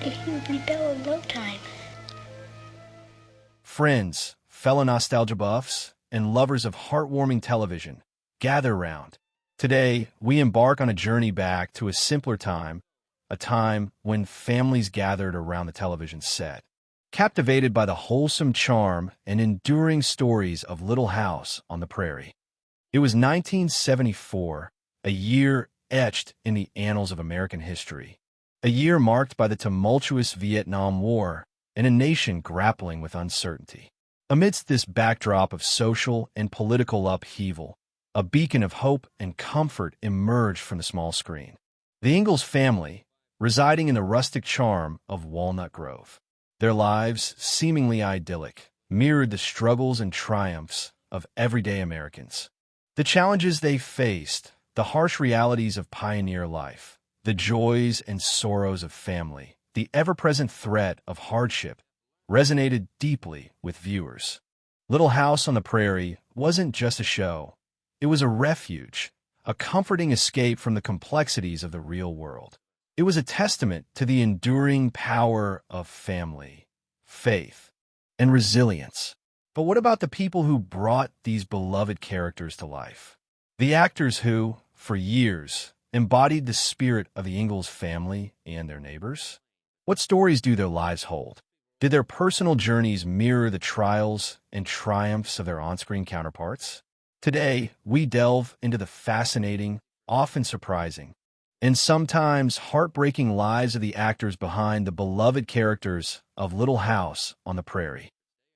He would rebel in no time. Friends, fellow nostalgia buffs, and lovers of heartwarming television, gather round. Today, we embark on a journey back to a simpler time, a time when families gathered around the television set, captivated by the wholesome charm and enduring stories of Little House on the Prairie. It was 1974, a year etched in the annals of American history, a year marked by the tumultuous Vietnam War and a nation grappling with uncertainty. Amidst this backdrop of social and political upheaval, a beacon of hope and comfort emerged from the small screen. The Ingalls family, residing in the rustic charm of Walnut Grove. Their lives, seemingly idyllic, mirrored the struggles and triumphs of everyday Americans. The challenges they faced, the harsh realities of pioneer life, the joys and sorrows of family, the ever-present threat of hardship, resonated deeply with viewers. Little House on the Prairie wasn't just a show. It was a refuge, a comforting escape from the complexities of the real world. It was a testament to the enduring power of family, faith, and resilience. But what about the people who brought these beloved characters to life? The actors who, for years, embodied the spirit of the Ingalls family and their neighbors? What stories do their lives hold? Did their personal journeys mirror the trials and triumphs of their on-screen counterparts? Today, we delve into the fascinating, often surprising, and sometimes heartbreaking lives of the actors behind the beloved characters of Little House on the Prairie.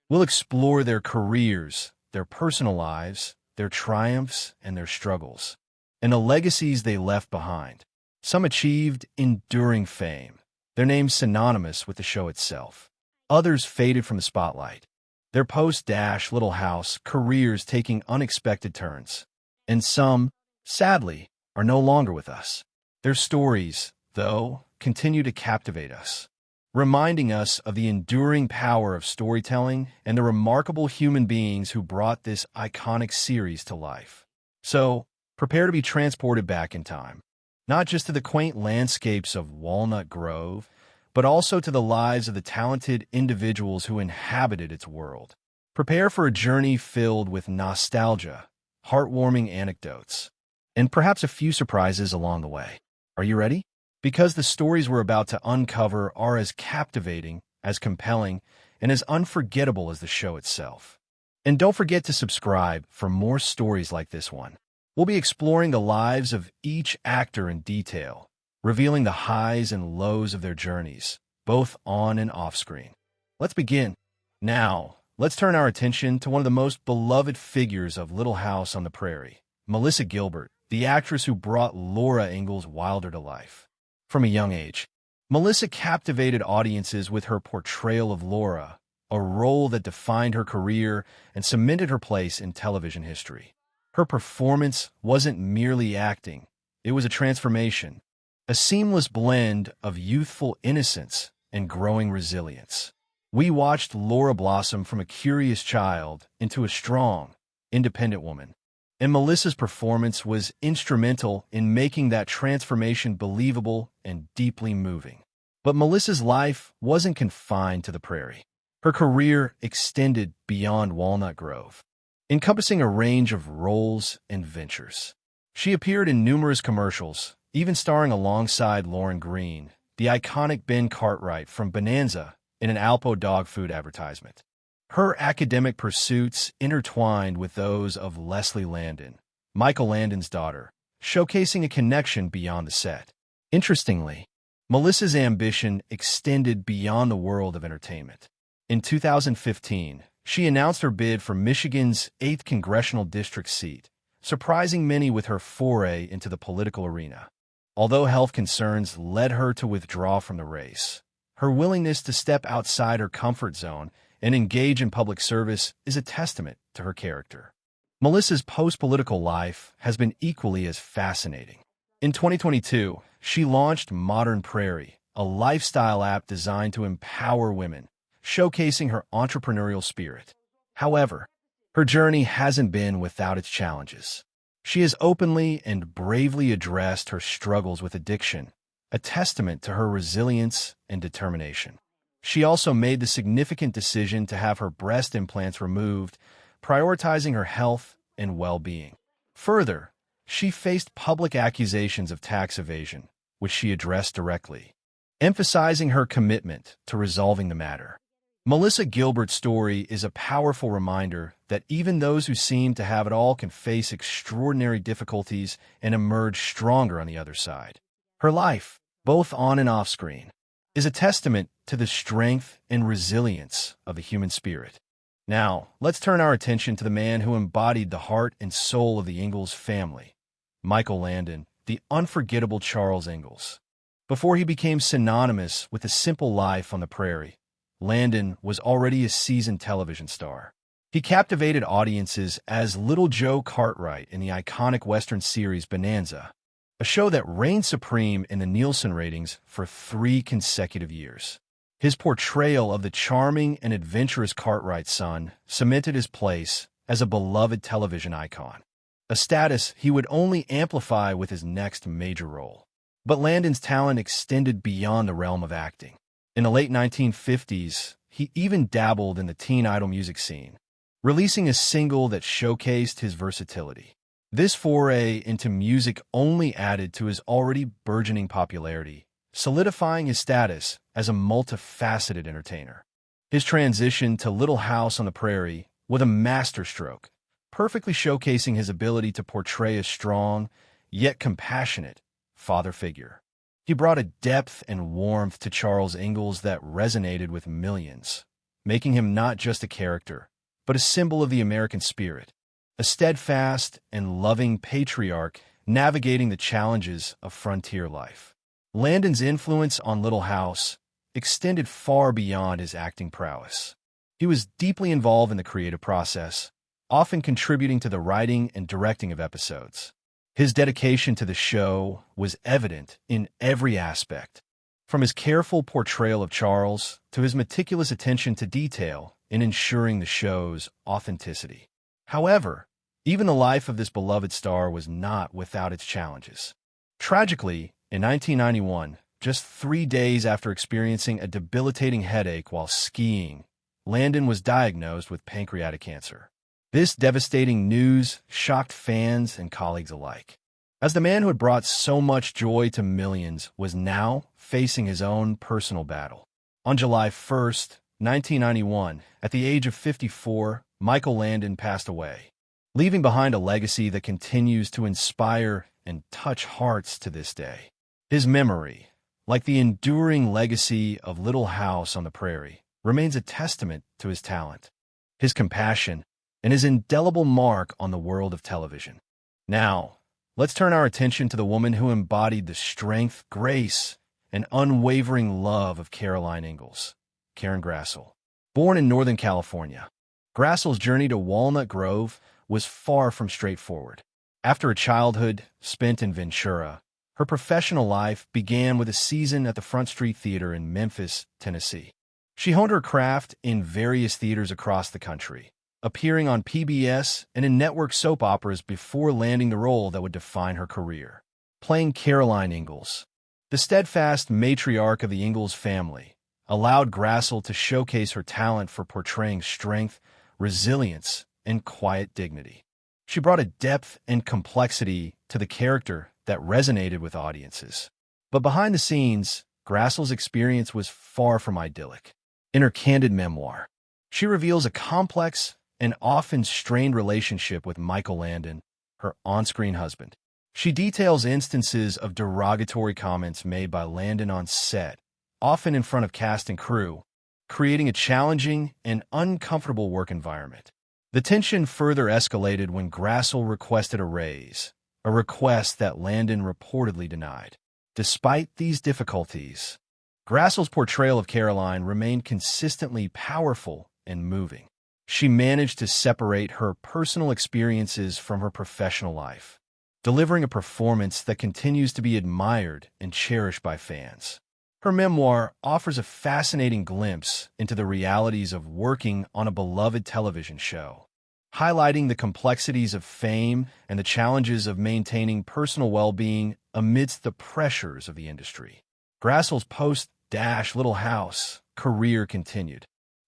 We'll explore their careers, their personal lives, their triumphs, and their struggles, and the legacies they left behind. Some achieved enduring fame, their names synonymous with the show itself. Others faded from the spotlight, their post-Little House careers taking unexpected turns. And some, sadly, are no longer with us. Their stories, though, continue to captivate us, reminding us of the enduring power of storytelling and the remarkable human beings who brought this iconic series to life. So, prepare to be transported back in time, not just to the quaint landscapes of Walnut Grove, but also to the lives of the talented individuals who inhabited its world. Prepare for a journey filled with nostalgia, heartwarming anecdotes, and perhaps a few surprises along the way. Are you ready? Because the stories we're about to uncover are as captivating, as compelling, and as unforgettable as the show itself. And don't forget to subscribe for more stories like this one. We'll be exploring the lives of each actor in detail, revealing the highs and lows of their journeys, both on and off screen. Let's begin. Now, let's turn our attention to one of the most beloved figures of Little House on the Prairie, Melissa Gilbert, the actress who brought Laura Ingalls Wilder to life. From a young age, Melissa captivated audiences with her portrayal of Laura, a role that defined her career and cemented her place in television history. Her performance wasn't merely acting, it was a transformation, a seamless blend of youthful innocence and growing resilience. We watched Laura blossom from a curious child into a strong, independent woman, and Melissa's performance was instrumental in making that transformation believable and deeply moving. But Melissa's life wasn't confined to the Prairie. Her career extended beyond Walnut Grove, encompassing a range of roles and ventures. She appeared in numerous commercials, even starring alongside Lauren Green, the iconic Ben Cartwright from Bonanza, in an Alpo dog food advertisement. Her academic pursuits intertwined with those of Leslie Landon, Michael Landon's daughter, showcasing a connection beyond the set. Interestingly, Melissa's ambition extended beyond the world of entertainment. In 2015, she announced her bid for Michigan's 8th congressional district seat, surprising many with her foray into the political arena. Although health concerns led her to withdraw from the race, her willingness to step outside her comfort zone and engage in public service is a testament to her character. Melissa's post-political life has been equally as fascinating. In 2022, she launched Modern Prairie, a lifestyle app designed to empower women, showcasing her entrepreneurial spirit. However, her journey hasn't been without its challenges. She has openly and bravely addressed her struggles with addiction, a testament to her resilience and determination. She also made the significant decision to have her breast implants removed, prioritizing her health and well-being. Further, she faced public accusations of tax evasion, which she addressed directly, emphasizing her commitment to resolving the matter. Melissa Gilbert's story is a powerful reminder that even those who seem to have it all can face extraordinary difficulties and emerge stronger on the other side. Her life, both on and off screen, is a testament to the strength and resilience of the human spirit. Now, let's turn our attention to the man who embodied the heart and soul of the Ingalls family, Michael Landon, the unforgettable Charles Ingalls. Before he became synonymous with a simple life on the prairie, Landon was already a seasoned television star. He captivated audiences as Little Joe Cartwright in the iconic Western series Bonanza, a show that reigned supreme in the Nielsen ratings for 3 consecutive years. His portrayal of the charming and adventurous Cartwright son cemented his place as a beloved television icon, a status he would only amplify with his next major role. But Landon's talent extended beyond the realm of acting. In the late 1950s, he even dabbled in the teen idol music scene, releasing a single that showcased his versatility. This foray into music only added to his already burgeoning popularity, solidifying his status as a multifaceted entertainer. His transition to Little House on the Prairie was a masterstroke, perfectly showcasing his ability to portray a strong, yet compassionate, father figure. He brought a depth and warmth to Charles Ingalls that resonated with millions, making him not just a character, but a symbol of the American spirit, a steadfast and loving patriarch navigating the challenges of frontier life. Landon's influence on Little House extended far beyond his acting prowess. He was deeply involved in the creative process, often contributing to the writing and directing of episodes. His dedication to the show was evident in every aspect, from his careful portrayal of Charles to his meticulous attention to detail in ensuring the show's authenticity. However, even the life of this beloved star was not without its challenges. Tragically, in 1991, just 3 days after experiencing a debilitating headache while skiing, Landon was diagnosed with pancreatic cancer. This devastating news shocked fans and colleagues alike, as the man who had brought so much joy to millions was now facing his own personal battle. On July 1st, 1991, at the age of 54, Michael Landon passed away, leaving behind a legacy that continues to inspire and touch hearts to this day. His memory, like the enduring legacy of Little House on the Prairie, remains a testament to his talent, his compassion, and his indelible mark on the world of television. Now, let's turn our attention to the woman who embodied the strength, grace, and unwavering love of Caroline Ingalls, Karen Grassle. Born in Northern California, Grassle's journey to Walnut Grove was far from straightforward. After a childhood spent in Ventura, her professional life began with a season at the Front Street Theater in Memphis, Tennessee. She honed her craft in various theaters across the country, appearing on PBS and in network soap operas before landing the role that would define her career, playing Caroline Ingalls. The steadfast matriarch of the Ingalls family allowed Grassle to showcase her talent for portraying strength, resilience, and quiet dignity. She brought a depth and complexity to the character that resonated with audiences. But behind the scenes, Grassle's experience was far from idyllic. In her candid memoir, she reveals a complex and often strained relationship with Michael Landon, her on-screen husband. She details instances of derogatory comments made by Landon on set, often in front of cast and crew, creating a challenging and uncomfortable work environment. The tension further escalated when Grassle requested a raise, a request that Landon reportedly denied. Despite these difficulties, Grassle's portrayal of Caroline remained consistently powerful and moving. She managed to separate her personal experiences from her professional life, delivering a performance that continues to be admired and cherished by fans. Her memoir offers a fascinating glimpse into the realities of working on a beloved television show, highlighting the complexities of fame and the challenges of maintaining personal well-being amidst the pressures of the industry. Grassle's post-Little House career continued,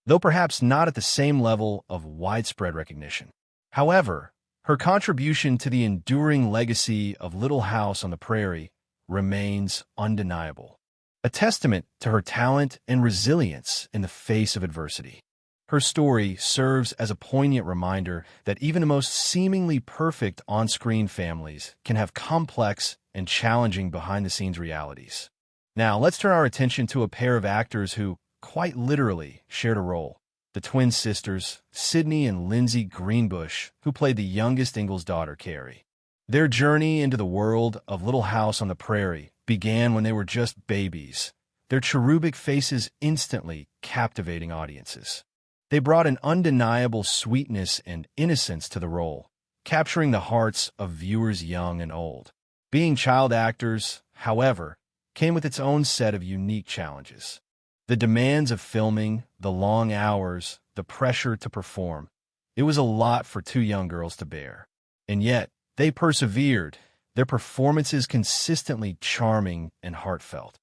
though perhaps not at the same level of widespread recognition. However, her contribution to the enduring legacy of Little House on the Prairie remains undeniable, a testament to her talent and resilience in the face of adversity. Her story serves as a poignant reminder that even the most seemingly perfect on-screen families can have complex and challenging behind-the-scenes realities. Now, let's turn our attention to a pair of actors who, quite literally, shared a role. The twin sisters, Sydney and Lindsay Greenbush, who played the youngest Ingalls' daughter, Carrie. Their journey into the world of Little House on the Prairie began when they were just babies, their cherubic faces instantly captivating audiences. They brought an undeniable sweetness and innocence to the role, capturing the hearts of viewers young and old. Being child actors, however, came with its own set of unique challenges. The demands of filming, the long hours, the pressure to perform. It was a lot for two young girls to bear. And yet, they persevered, their performances consistently charming and heartfelt.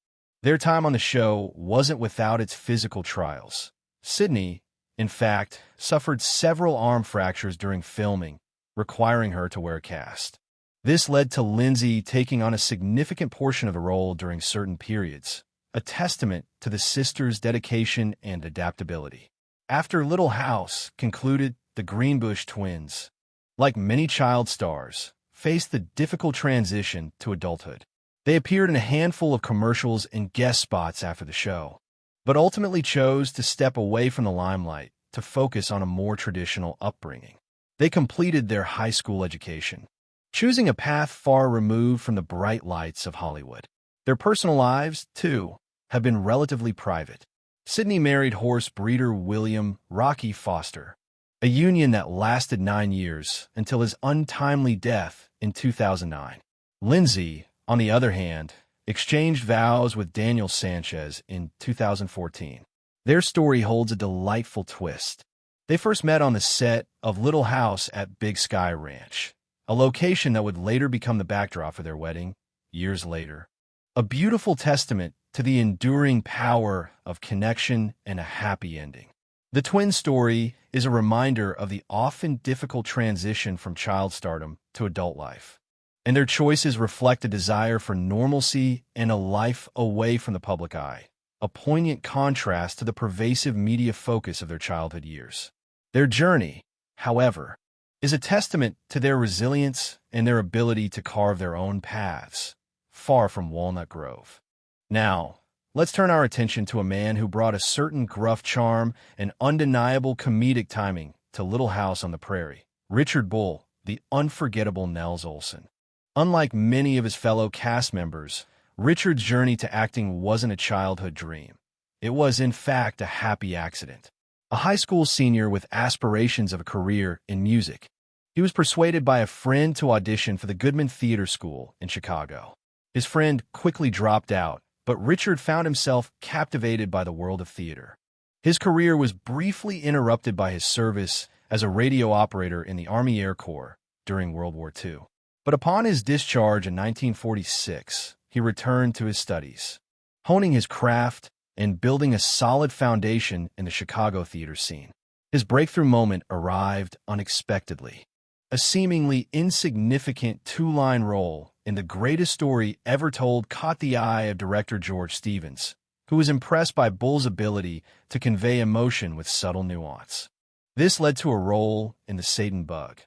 Their time on the show wasn't without its physical trials. Sydney, in fact, suffered several arm fractures during filming, requiring her to wear a cast. This led to Lindsay taking on a significant portion of the role during certain periods, a testament to the sisters' dedication and adaptability. After Little House concluded, the Greenbush twins, like many child stars, faced the difficult transition to adulthood. They appeared in a handful of commercials and guest spots after the show, but ultimately chose to step away from the limelight to focus on a more traditional upbringing. They completed their high school education, choosing a path far removed from the bright lights of Hollywood. Their personal lives, too, have been relatively private. Sydney married horse breeder William Rocky Foster, a union that lasted 9 years until his untimely death in 2009. Lindsay, on the other hand, exchanged vows with Daniel Sanchez in 2014. Their story holds a delightful twist. They first met on the set of Little House at Big Sky Ranch, a location that would later become the backdrop for their wedding years later. A beautiful testament to the enduring power of connection and a happy ending. The twin story is a reminder of the often difficult transition from child stardom to adult life, and their choices reflect a desire for normalcy and a life away from the public eye, a poignant contrast to the pervasive media focus of their childhood years. Their journey, however, is a testament to their resilience and their ability to carve their own paths, far from Walnut Grove. Now, let's turn our attention to a man who brought a certain gruff charm and undeniable comedic timing to Little House on the Prairie. Richard Bull, the unforgettable Nels Olson. Unlike many of his fellow cast members, Richard's journey to acting wasn't a childhood dream. It was, in fact, a happy accident. A high school senior with aspirations of a career in music, he was persuaded by a friend to audition for the Goodman Theater School in Chicago. His friend quickly dropped out, but Richard found himself captivated by the world of theater. His career was briefly interrupted by his service as a radio operator in the Army Air Corps during World War II. But upon his discharge in 1946, he returned to his studies, honing his craft and building a solid foundation in the Chicago theater scene. His breakthrough moment arrived unexpectedly. A seemingly insignificant two-line role in the greatest story ever told caught the eye of director George Stevens, who was impressed by Bull's ability to convey emotion with subtle nuance. This led to a role in The Satan Bug,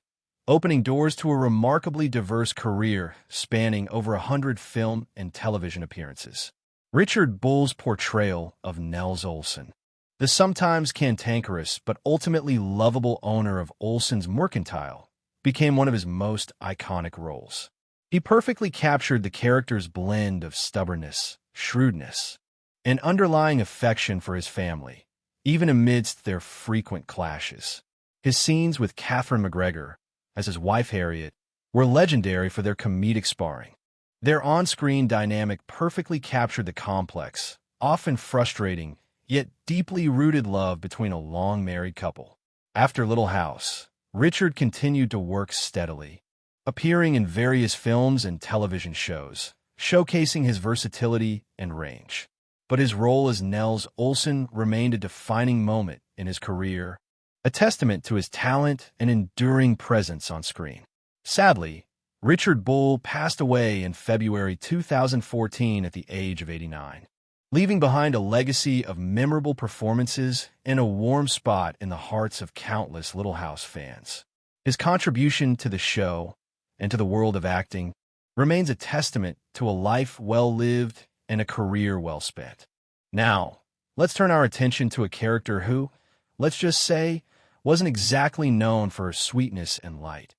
opening doors to a remarkably diverse career spanning over 100 film and television appearances. Richard Bull's portrayal of Nels Olson, the sometimes cantankerous but ultimately lovable owner of Olson's Mercantile, became one of his most iconic roles. He perfectly captured the character's blend of stubbornness, shrewdness, and underlying affection for his family, even amidst their frequent clashes. His scenes with Katherine MacGregor, as his wife Harriet, were legendary for their comedic sparring. Their on-screen dynamic perfectly captured the complex, often frustrating, yet deeply rooted love between a long-married couple. After Little House, Richard continued to work steadily, appearing in various films and television shows, showcasing his versatility and range. But his role as Nels Olson remained a defining moment in his career, a testament to his talent and enduring presence on screen. Sadly, Richard Bull passed away in February 2014 at the age of 89, leaving behind a legacy of memorable performances and a warm spot in the hearts of countless Little House fans. His contribution to the show and to the world of acting remains a testament to a life well lived and a career well spent. Now, let's turn our attention to a character who, let's just say, wasn't exactly known for her sweetness and light.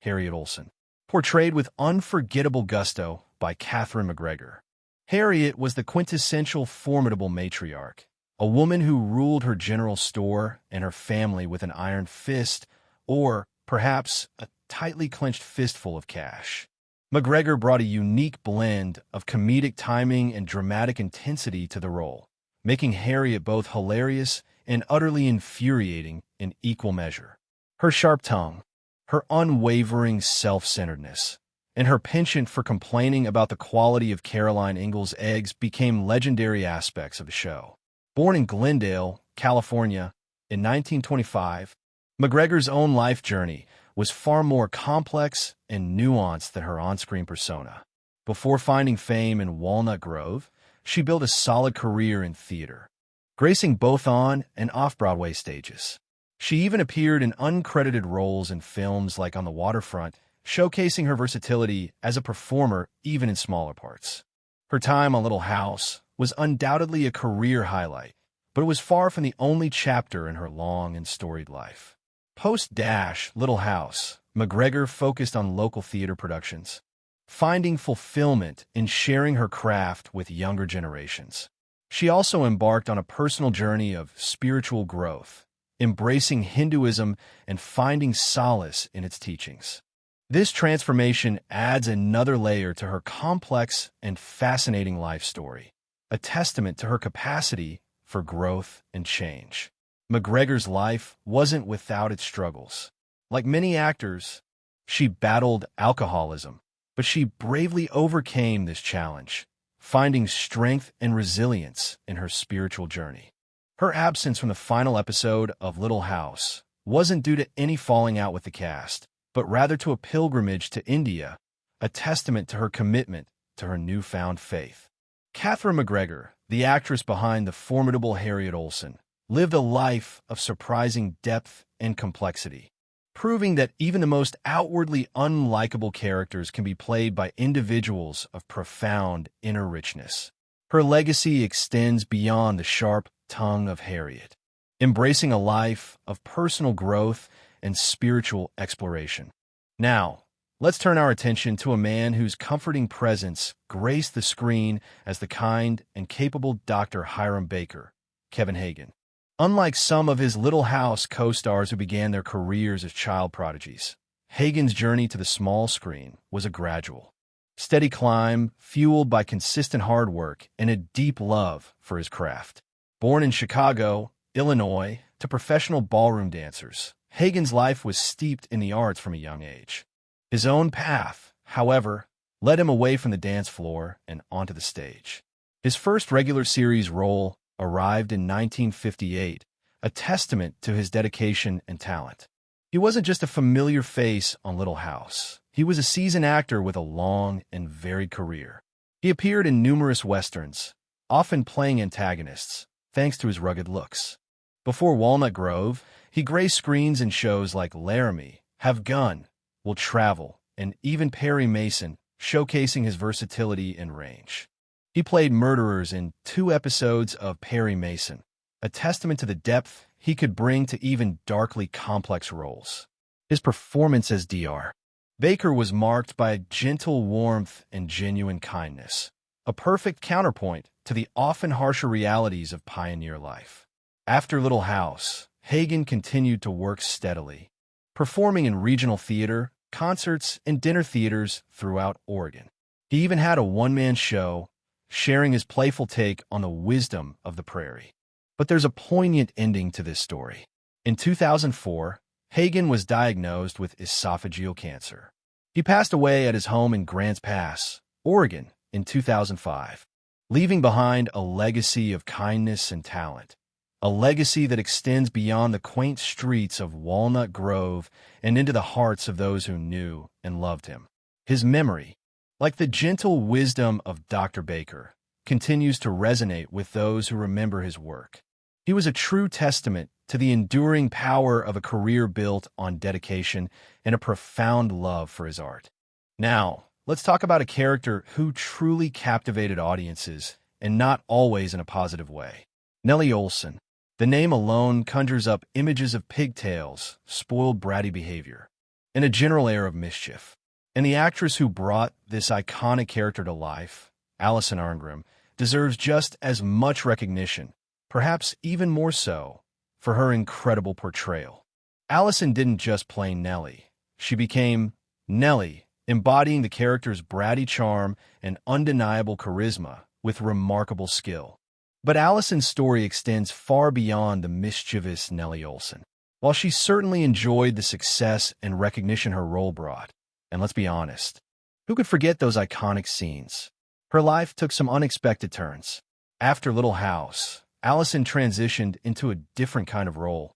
Harriet Olson, portrayed with unforgettable gusto by Katherine MacGregor. Harriet was the quintessential formidable matriarch, a woman who ruled her general store and her family with an iron fist, or perhaps a tightly clenched fistful of cash. MacGregor brought a unique blend of comedic timing and dramatic intensity to the role, making Harriet both hilarious and utterly infuriating in equal measure. Her sharp tongue, her unwavering self-centeredness, and her penchant for complaining about the quality of Caroline Ingalls' eggs became legendary aspects of the show. Born in Glendale, California, in 1925, MacGregor's own life journey was far more complex and nuanced than her on-screen persona. Before finding fame in Walnut Grove, she built a solid career in theater, gracing both on and off-Broadway stages. She even appeared in uncredited roles in films like On the Waterfront, showcasing her versatility as a performer even in smaller parts. Her time on Little House was undoubtedly a career highlight, but it was far from the only chapter in her long and storied life. Post-Little House, MacGregor focused on local theater productions, finding fulfillment in sharing her craft with younger generations. She also embarked on a personal journey of spiritual growth, embracing Hinduism and finding solace in its teachings. This transformation adds another layer to her complex and fascinating life story, a testament to her capacity for growth and change. MacGregor's life wasn't without its struggles. Like many actors, she battled alcoholism, but she bravely overcame this challenge, finding strength and resilience in her spiritual journey. Her absence from the final episode of Little House wasn't due to any falling out with the cast, but rather to a pilgrimage to India, a testament to her commitment to her newfound faith. Katherine MacGregor, the actress behind the formidable Harriet Olson, lived a life of surprising depth and complexity, proving that even the most outwardly unlikable characters can be played by individuals of profound inner richness. Her legacy extends beyond the sharp tongue of Harriet, embracing a life of personal growth and spiritual exploration. Now, let's turn our attention to a man whose comforting presence graced the screen as the kind and capable Dr. Hiram Baker, Kevin Hagen. Unlike some of his Little House co-stars who began their careers as child prodigies, Hagen's journey to the small screen was a gradual, steady climb fueled by consistent hard work and a deep love for his craft. Born in Chicago, Illinois, to professional ballroom dancers, Hagen's life was steeped in the arts from a young age. His own path, however, led him away from the dance floor and onto the stage. His first regular series role arrived in 1958, a testament to his dedication and talent. He wasn't just a familiar face on Little House. He was a seasoned actor with a long and varied career. He appeared in numerous westerns, often playing antagonists, thanks to his rugged looks. Before Walnut Grove, he graced screens in shows like Laramie, Have Gun, Will Travel, and even Perry Mason, showcasing his versatility and range. He played murderers in 2 episodes of Perry Mason, a testament to the depth he could bring to even darkly complex roles. His performance as Dr. Baker was marked by a gentle warmth and genuine kindness, a perfect counterpoint to the often harsher realities of pioneer life. After Little House, Hagen continued to work steadily, performing in regional theater, concerts, and dinner theaters throughout Oregon. He even had a one-man show, sharing his playful take on the wisdom of the prairie. But there's a poignant ending to this story. In 2004, Hagen was diagnosed with esophageal cancer. He passed away at his home in Grants Pass, Oregon, in 2005, leaving behind a legacy of kindness and talent, a legacy that extends beyond the quaint streets of Walnut Grove and into the hearts of those who knew and loved him. His memory, like the gentle wisdom of Dr. Baker, continues to resonate with those who remember his work. He was a true testament to the enduring power of a career built on dedication and a profound love for his art. Now, let's talk about a character who truly captivated audiences, and not always in a positive way. Nellie Oleson. The name alone conjures up images of pigtails, spoiled bratty behavior, and a general air of mischief. And the actress who brought this iconic character to life, Allison Arngrim, deserves just as much recognition, perhaps even more so, for her incredible portrayal. Allison didn't just play Nellie. She became Nellie, embodying the character's bratty charm and undeniable charisma with remarkable skill. But Allison's story extends far beyond the mischievous Nellie Oleson. While she certainly enjoyed the success and recognition her role brought, and let's be honest, who could forget those iconic scenes? Her life took some unexpected turns. After Little House, Allison transitioned into a different kind of role,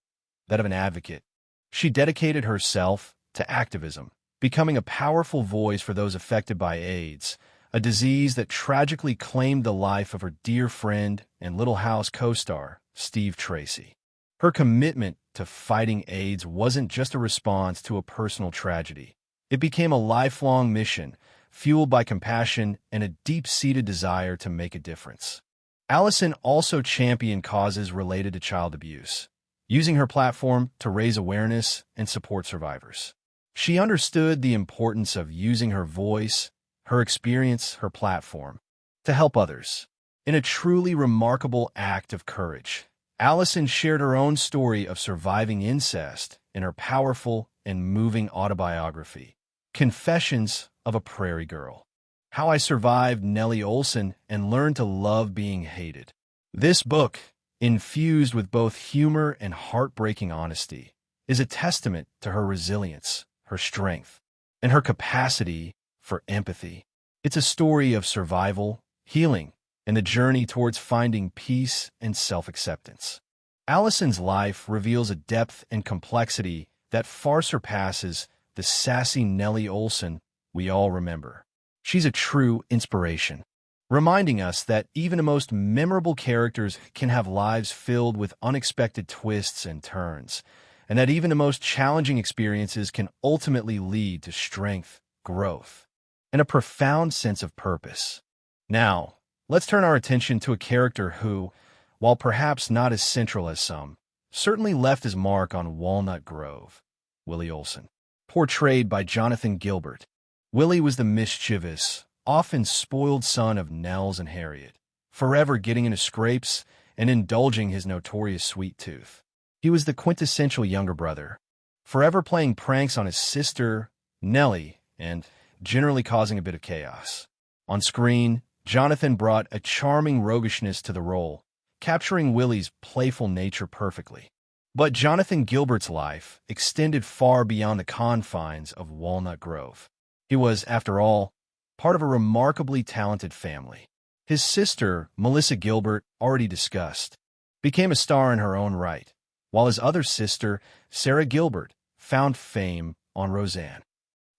that of an advocate. She dedicated herself to activism, becoming a powerful voice for those affected by AIDS, a disease that tragically claimed the life of her dear friend and Little House co-star, Steve Tracy. Her commitment to fighting AIDS wasn't just a response to a personal tragedy. It became a lifelong mission, fueled by compassion and a deep-seated desire to make a difference. Allison also championed causes related to child abuse, using her platform to raise awareness and support survivors. She understood the importance of using her voice, her experience, her platform, to help others. In a truly remarkable act of courage, Allison shared her own story of surviving incest in her powerful and moving autobiography, Confessions of a Prairie Girl: How I Survived Nellie Oleson and Learned to Love Being Hated. This book, infused with both humor and heartbreaking honesty, is a testament to her resilience, her strength, and her capacity for empathy. It's a story of survival, healing, and the journey towards finding peace and self-acceptance. Allison's life reveals a depth and complexity that far surpasses the sassy Nellie Oleson we all remember. She's a true inspiration, reminding us that even the most memorable characters can have lives filled with unexpected twists and turns, and that even the most challenging experiences can ultimately lead to strength, growth, and a profound sense of purpose. Now, let's turn our attention to a character who, while perhaps not as central as some, certainly left his mark on Walnut Grove: Willie Oleson. Portrayed by Jonathan Gilbert, Willie was the mischievous, often spoiled son of Nels and Harriet, forever getting into scrapes and indulging his notorious sweet tooth. He was the quintessential younger brother, forever playing pranks on his sister, Nellie, and generally causing a bit of chaos. On screen, Jonathan brought a charming roguishness to the role, capturing Willie's playful nature perfectly. But Jonathan Gilbert's life extended far beyond the confines of Walnut Grove. He was, after all, part of a remarkably talented family. His sister, Melissa Gilbert, already discussed, became a star in her own right, while his other sister, Sarah Gilbert, found fame on Roseanne.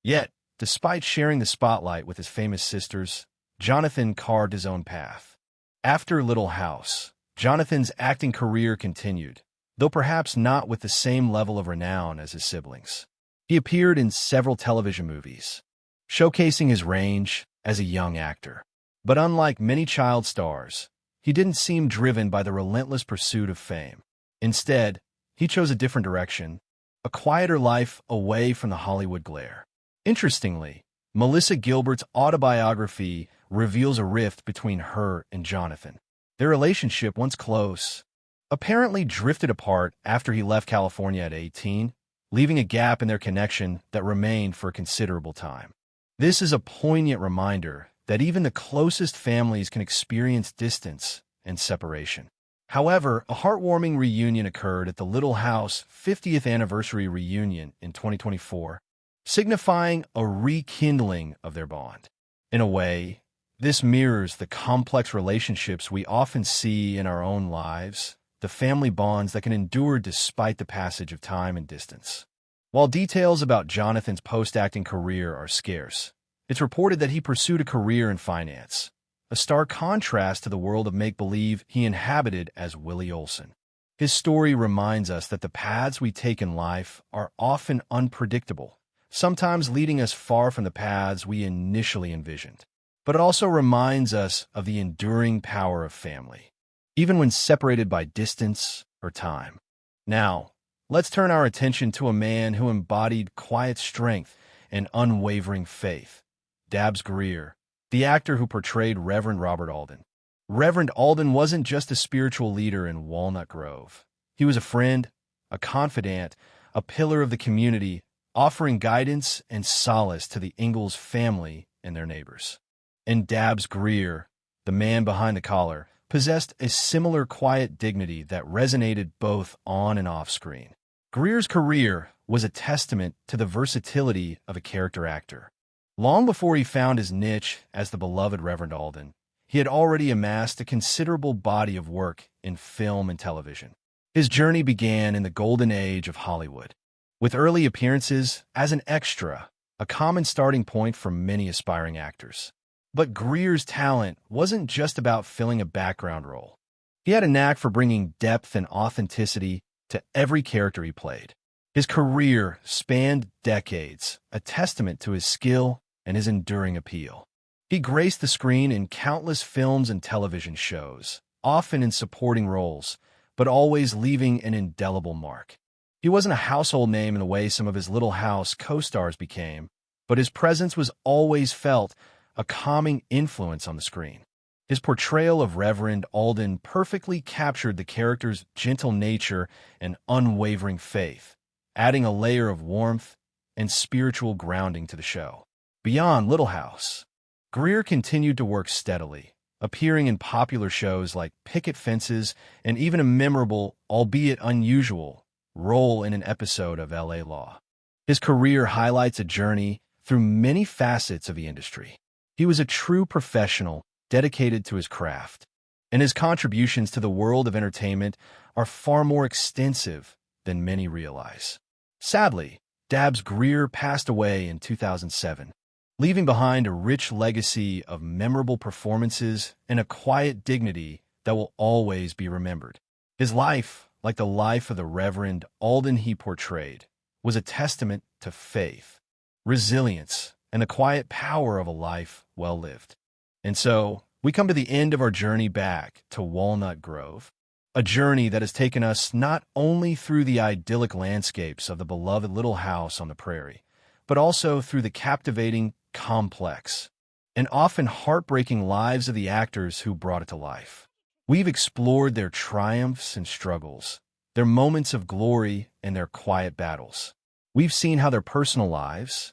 Yet, despite sharing the spotlight with his famous sisters, Jonathan carved his own path. After Little House, Jonathan's acting career continued, though perhaps not with the same level of renown as his siblings. He appeared in several television movies, showcasing his range as a young actor. But unlike many child stars, he didn't seem driven by the relentless pursuit of fame. Instead, he chose a different direction, a quieter life away from the Hollywood glare. Interestingly, Melissa Gilbert's autobiography reveals a rift between her and Jonathan. Their relationship, once close, apparently drifted apart after he left California at 18, leaving a gap in their connection that remained for a considerable time. This is a poignant reminder that even the closest families can experience distance and separation. However, a heartwarming reunion occurred at the Little House 50th anniversary reunion in 2024, signifying a rekindling of their bond. In a way, This mirrors the complex relationships we often see in our own lives, the family bonds that can endure despite the passage of time and distance. While details about Jonathan's post-acting career are scarce, it's reported that he pursued a career in finance, a stark contrast to the world of make-believe he inhabited as Willie Olson. His story reminds us that the paths we take in life are often unpredictable, sometimes leading us far from the paths we initially envisioned. But it also reminds us of the enduring power of family, even when separated by distance or time. Now, let's turn our attention to a man who embodied quiet strength and unwavering faith, Dabbs Greer, the actor who portrayed Reverend Robert Alden. Reverend Alden wasn't just a spiritual leader in Walnut Grove. He was a friend, a confidant, a pillar of the community, offering guidance and solace to the Ingalls family and their neighbors. And Dabbs Greer, the man behind the collar, possessed a similar quiet dignity that resonated both on and off screen. Greer's career was a testament to the versatility of a character actor. Long before he found his niche as the beloved Reverend Alden, he had already amassed a considerable body of work in film and television. His journey began in the golden age of Hollywood, with early appearances as an extra, a common starting point for many aspiring actors. But Greer's talent wasn't just about filling a background role. He had a knack for bringing depth and authenticity to every character he played. His career spanned decades, a testament to his skill and his enduring appeal. He graced the screen in countless films and television shows, often in supporting roles, but always leaving an indelible mark. He wasn't a household name in the way some of his Little House co-stars became, but his presence was always felt, a calming influence on the screen. His portrayal of Reverend Alden perfectly captured the character's gentle nature and unwavering faith, adding a layer of warmth and spiritual grounding to the show. Beyond Little House, Greer continued to work steadily, appearing in popular shows like Picket Fences and even a memorable, albeit unusual, role in an episode of L.A. Law. His career highlights a journey through many facets of the industry. He was a true professional, dedicated to his craft, and his contributions to the world of entertainment are far more extensive than many realize. Sadly, Dabbs Greer passed away in 2007, leaving behind a rich legacy of memorable performances and a quiet dignity that will always be remembered. His life, like the life of the Reverend Alden he portrayed, was a testament to faith, resilience, and the quiet power of a life well lived. And so, we come to the end of our journey back to Walnut Grove, a journey that has taken us not only through the idyllic landscapes of the beloved Little House on the Prairie, but also through the captivating, complex, and often heartbreaking lives of the actors who brought it to life. We've explored their triumphs and struggles, their moments of glory and their quiet battles. We've seen how their personal lives,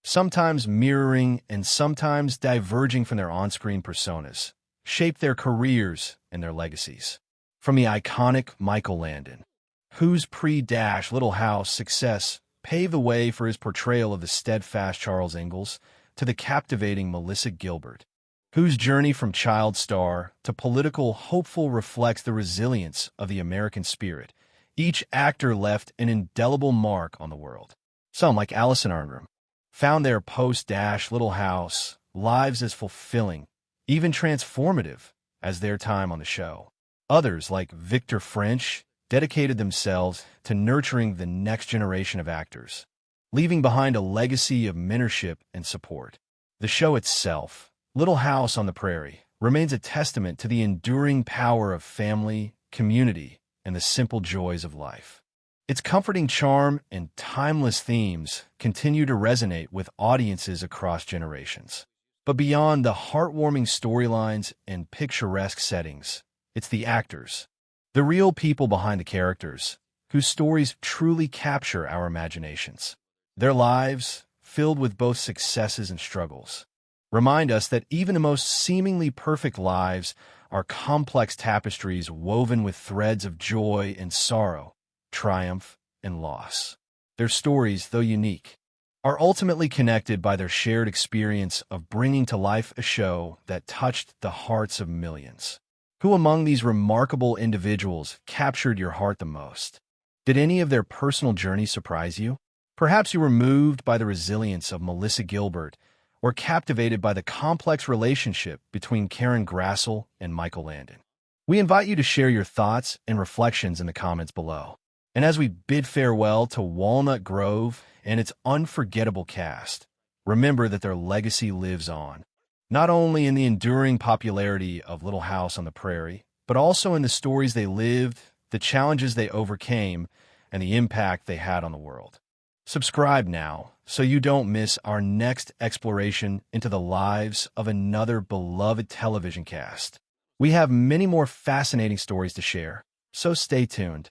sometimes mirroring and sometimes diverging from their on-screen personas, shape their careers and their legacies. From the iconic Michael Landon, whose pre-Little House success paved the way for his portrayal of the steadfast Charles Ingalls, to the captivating Melissa Gilbert, whose journey from child star to political hopeful reflects the resilience of the American spirit. Each actor left an indelible mark on the world. Some, like Allison Arngrim, found their post-Little House lives as fulfilling, even transformative, as their time on the show. Others, like Victor French, dedicated themselves to nurturing the next generation of actors, leaving behind a legacy of mentorship and support. The show itself, Little House on the Prairie, remains a testament to the enduring power of family, community, and the simple joys of life. Its comforting charm and timeless themes continue to resonate with audiences across generations. But beyond the heartwarming storylines and picturesque settings, it's the actors, the real people behind the characters, whose stories truly capture our imaginations. Their lives, filled with both successes and struggles, remind us that even the most seemingly perfect lives are complex tapestries woven with threads of joy and sorrow, triumph and loss. Their stories, though unique, are ultimately connected by their shared experience of bringing to life a show that touched the hearts of millions. Who among these remarkable individuals captured your heart the most? Did any of their personal journeys surprise you? Perhaps you were moved by the resilience of Melissa Gilbert or captivated by the complex relationship between Karen Grassle and Michael Landon. We invite you to share your thoughts and reflections in the comments below. And as we bid farewell to Walnut Grove and its unforgettable cast, remember that their legacy lives on, not only in the enduring popularity of Little House on the Prairie, but also in the stories they lived, the challenges they overcame, and the impact they had on the world. Subscribe now so you don't miss our next exploration into the lives of another beloved television cast. We have many more fascinating stories to share, so stay tuned.